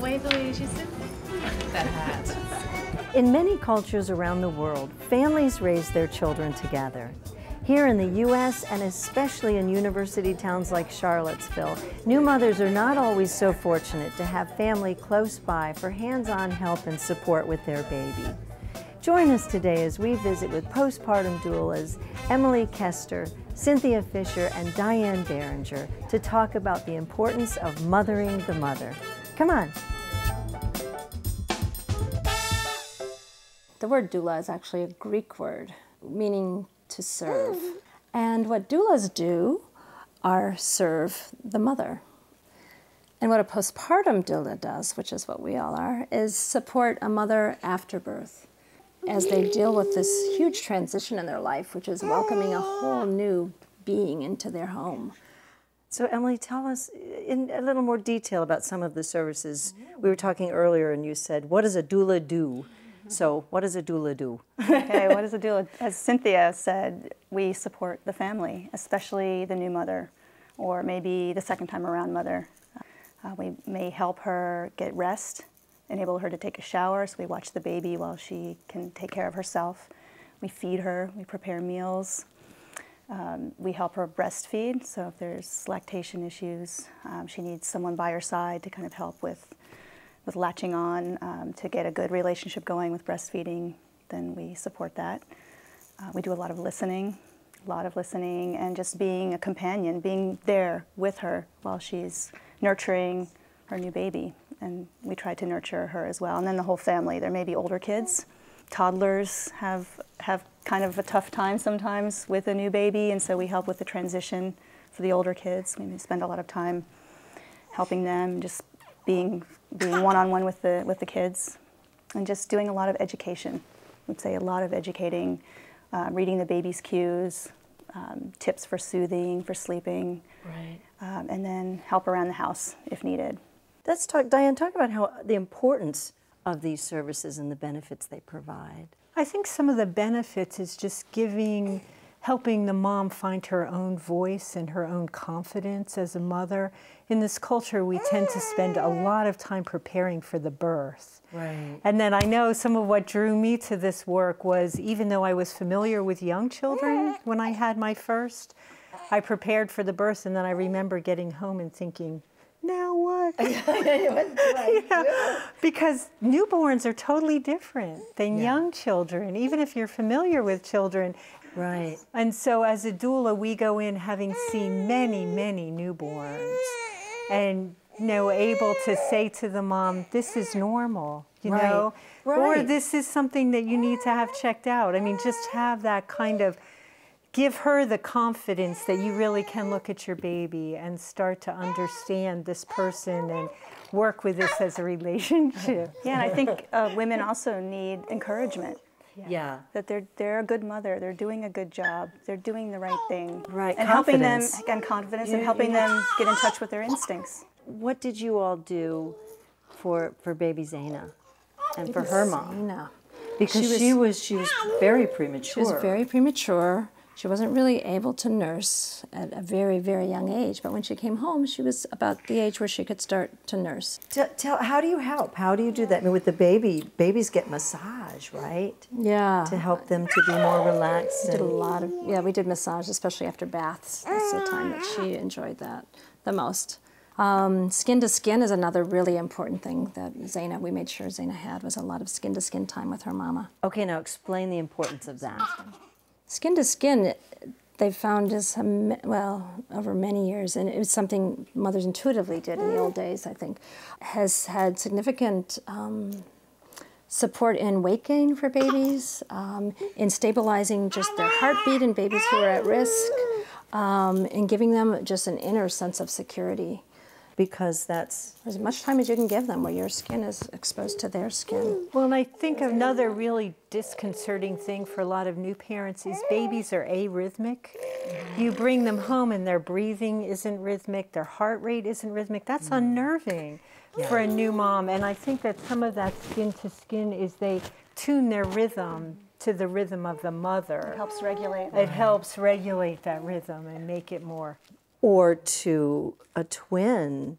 wave the way she said that hat. In many cultures around the world, families raise their children together. Here in the U.S., and especially in university towns like Charlottesville, new mothers are not always so fortunate to have family close by for hands-on help and support with their baby. Join us today as we visit with postpartum doulas Emily Kester, Cynthia Fisher, and Diane Behringer to talk about the importance of mothering the mother. Come on. The word doula is actually a Greek word meaning to serve. And what doulas do are serve the mother. And what a postpartum doula does, which is what we all are, is support a mother after birth as they deal with this huge transition in their life, which is welcoming a whole new being into their home. So Emily, tell us in a little more detail about some of the services. We were talking earlier and you said, what does a doula do? So what does a doula do? Okay, what does a doula? As Cynthia said, we support the family, especially the new mother, or maybe the second time around mother. We may help her get rest, enable her to take a shower, so we watch the baby while she can take care of herself. We feed her, we prepare meals. We help her breastfeed, so if there's lactation issues, she needs someone by her side to kind of help with latching on, to get a good relationship going with breastfeeding, then we support that. We do a lot of listening, and just being a companion, being there with her while she's nurturing her new baby. And we try to nurture her as well. And then the whole family. There may be older kids. Toddlers have kind of a tough time sometimes with a new baby, and so we help with the transition for the older kids. We spend a lot of time helping them, just being one-on-one with the kids, and just doing a lot of education. I would say a lot of educating, reading the baby's cues, tips for soothing, for sleeping, right. And then help around the house if needed. Let's talk, Diane, talk about how the importance of these services and the benefits they provide. I think some of the benefits is just helping the mom find her own voice and her own confidence as a mother. In this culture, we tend to spend a lot of time preparing for the birth. Right. And then I know some of what drew me to this work was, even though I was familiar with young children when I had my first, I prepared for the birth, and then I remember getting home and thinking, now what? Because newborns are totally different than young children, even if you're familiar with children. Right. And so as a doula, we go in having seen many, many newborns and, able to say to the mom, this is normal, you know, or this is something that you need to have checked out. I mean, just have that kind of, give her the confidence that you really can look at your baby and start to understand this person and work with this as a relationship. Yeah, and I think women also need encouragement. Yeah. That they're a good mother, they're doing a good job, they're doing the right thing. Right, and helping them, and confidence, and helping them get in touch with their instincts. What did you all do for baby Zaina and for her mom? Because she was very premature. She was very premature. She wasn't really able to nurse at a very, very young age, but when she came home, she was about the age where she could start to nurse. How do you help? How do you do that? I mean, with the baby, babies get massage, right? Yeah. To help them to be more relaxed. We did a lot of, we did massage, especially after baths. That's the time that she enjoyed that the most. Skin to skin is another really important thing that we made sure Zaina had, was a lot of skin to skin time with her mama. Okay, now explain the importance of that. Skin to skin, they've found is, over many years, and it was something mothers intuitively did in the old days, I think, has had significant support in weight gain for babies, in stabilizing just their heartbeat in babies who are at risk, in giving them just an inner sense of security. Because that's as much time as you can give them where your skin is exposed to their skin. Well, and I think another really disconcerting thing for a lot of new parents is babies are arrhythmic. You bring them home and their breathing isn't rhythmic, their heart rate isn't rhythmic. That's unnerving for a new mom. And I think that some of that skin to skin is they tune their rhythm to the rhythm of the mother. It helps regulate. It helps regulate that rhythm and make it more. Or to a twin,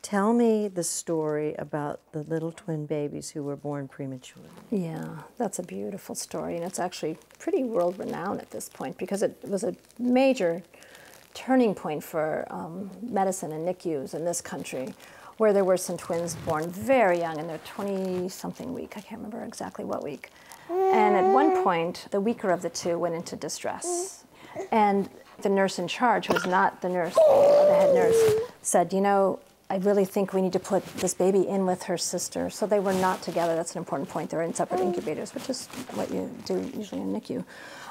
Tell me the story about the little twin babies who were born prematurely. Yeah, that's a beautiful story, and it's actually pretty world-renowned at this point because it was a major turning point for medicine and NICUs in this country, where there were some twins born very young in their 20-something week. I can't remember exactly what week. And at one point, the weaker of the two went into distress. And the nurse in charge, who was not the nurse, the head nurse, said, you know, I really think we need to put this baby in with her sister. So they were not together. That's an important point. They were in separate incubators, which is what you do usually in NICU.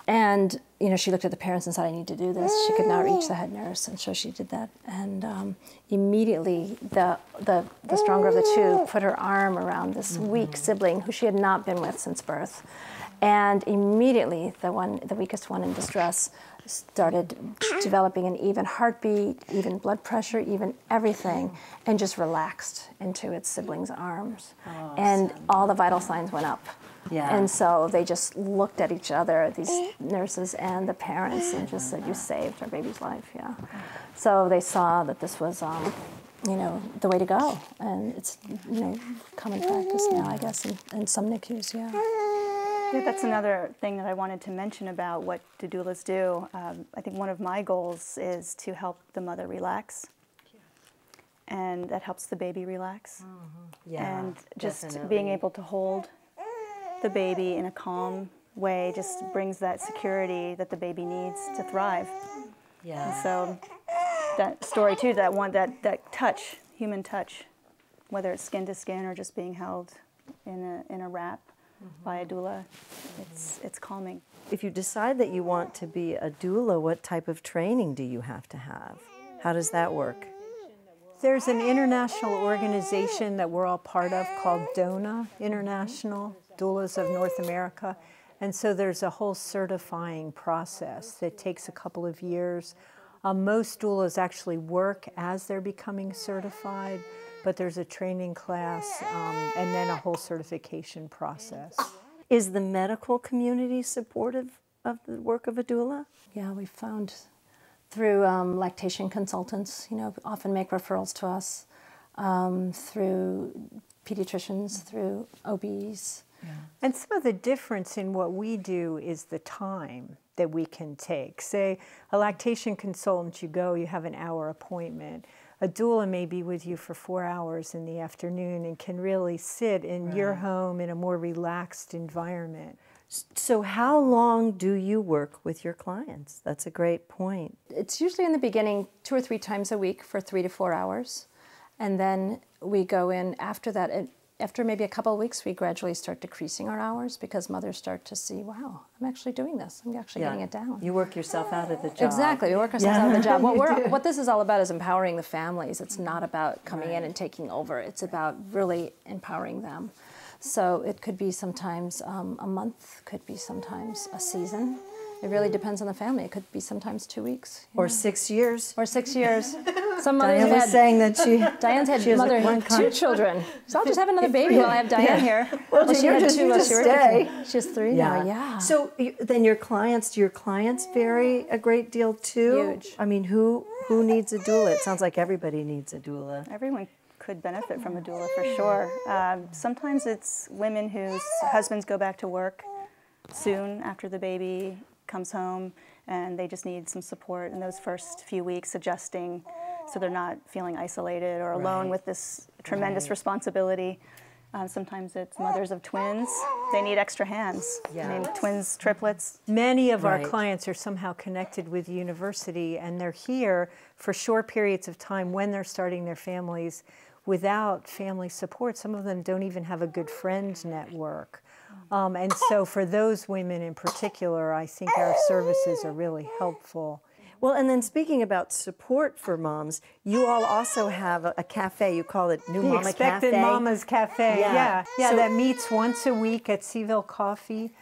And, you know, she looked at the parents and said, I need to do this. She could not reach the head nurse, and so she did that. And immediately, the stronger of the two put her arm around this weak sibling who she had not been with since birth. And immediately, the weakest one in distress started developing an even heartbeat, even blood pressure, even everything, and just relaxed into its sibling's arms. Awesome. And all the vital signs went up. Yeah. And so they just looked at each other, these nurses and the parents, and just said, you saved our baby's life, yeah. So they saw that this was, you know, the way to go. And it's, you know, common practice now, I guess, in some NICUs, yeah. Yeah, that's another thing that I wanted to mention about what do doulas do. I think one of my goals is to help the mother relax, and that helps the baby relax. Yeah, and just definitely being able to hold the baby in a calm way just brings that security that the baby needs to thrive. Yeah. And so that story too, that touch, human touch, whether it's skin to skin or just being held in a wrap by a doula, it's calming. If you decide that you want to be a doula, what type of training do you have to have? How does that work? There's an international organization that we're all part of called DONA International, Doulas of North America. And so there's a whole certifying process that takes a couple of years. Most doulas actually work as they're becoming certified, but there's a training class and then a whole certification process. Is the medical community supportive of the work of a doula? Yeah, we found through lactation consultants, you know, often make referrals to us, through pediatricians, through OBs. Yeah. And some of the difference in what we do is the time that we can take. Say, a lactation consultant, you have an hour appointment. A doula may be with you for 4 hours in the afternoon and can really sit in your home in a more relaxed environment. So how long do you work with your clients? That's a great point. It's usually in the beginning 2 or 3 times a week for 3 to 4 hours. And then we go in after that. After maybe a couple of weeks, we gradually start decreasing our hours because mothers start to see, wow, I'm actually doing this. I'm actually getting it down. You work yourself out of the job. Exactly. We work ourselves out of the job. What this is all about is empowering the families. It's not about coming in and taking over. It's about really empowering them. So it could be sometimes a month, could be sometimes a season. It really depends on the family. It could be sometimes 2 weeks. Or 6 years. Or 6 years. Some mothers Diane was saying that Diane's had 2 children. So I'll just have another baby while I have Diane here. Well, she had 2. She has 3 now, yeah. So then do your clients vary a great deal too? Huge. I mean, who needs a doula? It sounds like everybody needs a doula. Everyone could benefit from a doula for sure. Sometimes it's women whose husbands go back to work soon after the baby comes home, and they just need some support in those first few weeks, adjusting so they're not feeling isolated or alone with this tremendous responsibility. Sometimes it's mothers of twins. They need extra hands. Yeah. I mean, twins, triplets. Many of our clients are somehow connected with the university, and they're here for short periods of time when they're starting their families without family support. Some of them don't even have a good friend network. And so for those women in particular, I think our services are really helpful. Well, and then speaking about support for moms, you all also have a cafe. You call it New Mama Cafe. Expected Mama's Cafe, yeah. So, that meets once a week at CVIO Coffee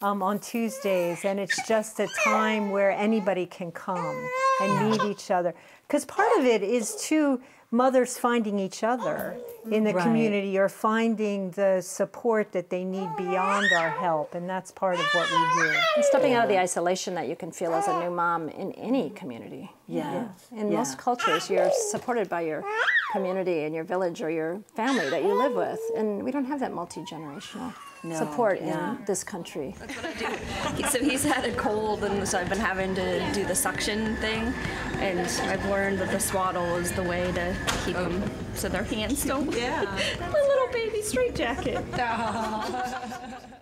on Tuesdays. And it's just a time where anybody can come and meet each other. Because part of it is, too, mothers finding each other in the community or finding the support that they need beyond our help, and that's part of what we do. And stepping out of the isolation that you can feel as a new mom in any community. In most cultures, you're supported by your community and your village or your family that you live with. And we don't have that multi-generational support in this country. That's what I do. So he's had a cold, and so I've been having to do the suction thing, and I've learned that the swaddle is the way to keep them so their hands don't. Yeah. The little baby straitjacket.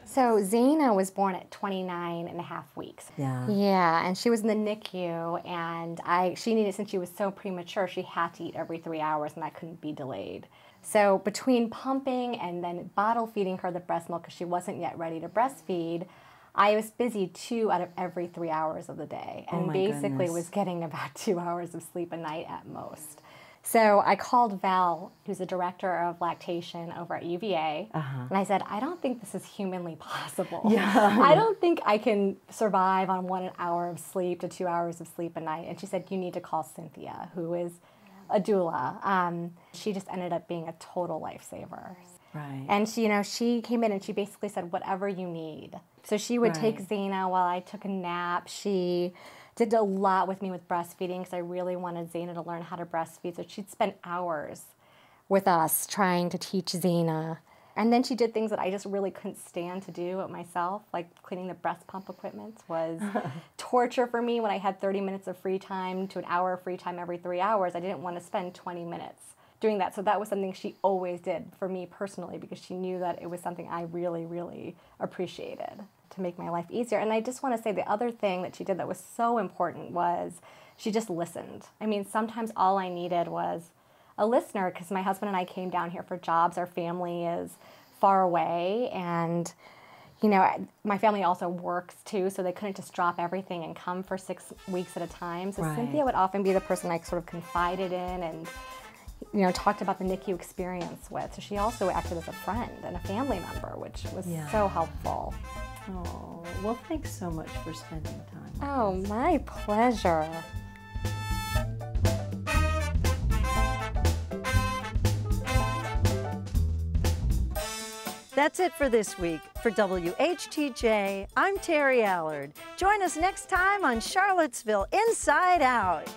So Zena was born at 29 and a half weeks. Yeah, and she was in the NICU, and she needed, since she was so premature, she had to eat every 3 hours, and that couldn't be delayed. So between pumping and then bottle feeding her the breast milk because she wasn't yet ready to breastfeed, I was busy 2 out of every 3 hours of the day, and basically was getting about 2 hours of sleep a night at most. So I called Val, who's the director of lactation over at UVA, and I said, I don't think this is humanly possible. I don't think I can survive on 1 hour of sleep to 2 hours of sleep a night. And she said, you need to call Cynthia, who is a doula. She just ended up being a total lifesaver. Right. And she came in and she basically said, whatever you need. So she would take Zena while I took a nap. She did a lot with me with breastfeeding because I really wanted Zena to learn how to breastfeed. So she'd spend hours with us trying to teach Zena. And then she did things that I just really couldn't stand to do it myself, like cleaning the breast pump equipment was torture for me when I had 30 minutes of free time to an hour of free time every 3 hours. I didn't want to spend 20 minutes doing that. So that was something she always did for me personally because she knew that it was something I really, really appreciated to make my life easier. And I just want to say the other thing that she did that was so important was she just listened. I mean, sometimes all I needed was a listener because my husband and I came down here for jobs. Our family is far away, and my family also works too, so they couldn't just drop everything and come for 6 weeks at a time. So Cynthia would often be the person I sort of confided in and talked about the NICU experience with. So she also acted as a friend and a family member, which was so helpful. Oh, well, thanks so much for spending time with Oh, my pleasure. That's it for this week. For WHTJ, I'm Terri Allard. Join us next time on Charlottesville Inside-Out.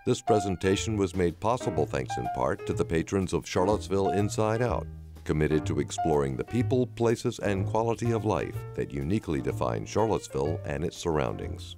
This presentation was made possible thanks in part to the patrons of Charlottesville Inside-Out, committed to exploring the people, places, and quality of life that uniquely define Charlottesville and its surroundings.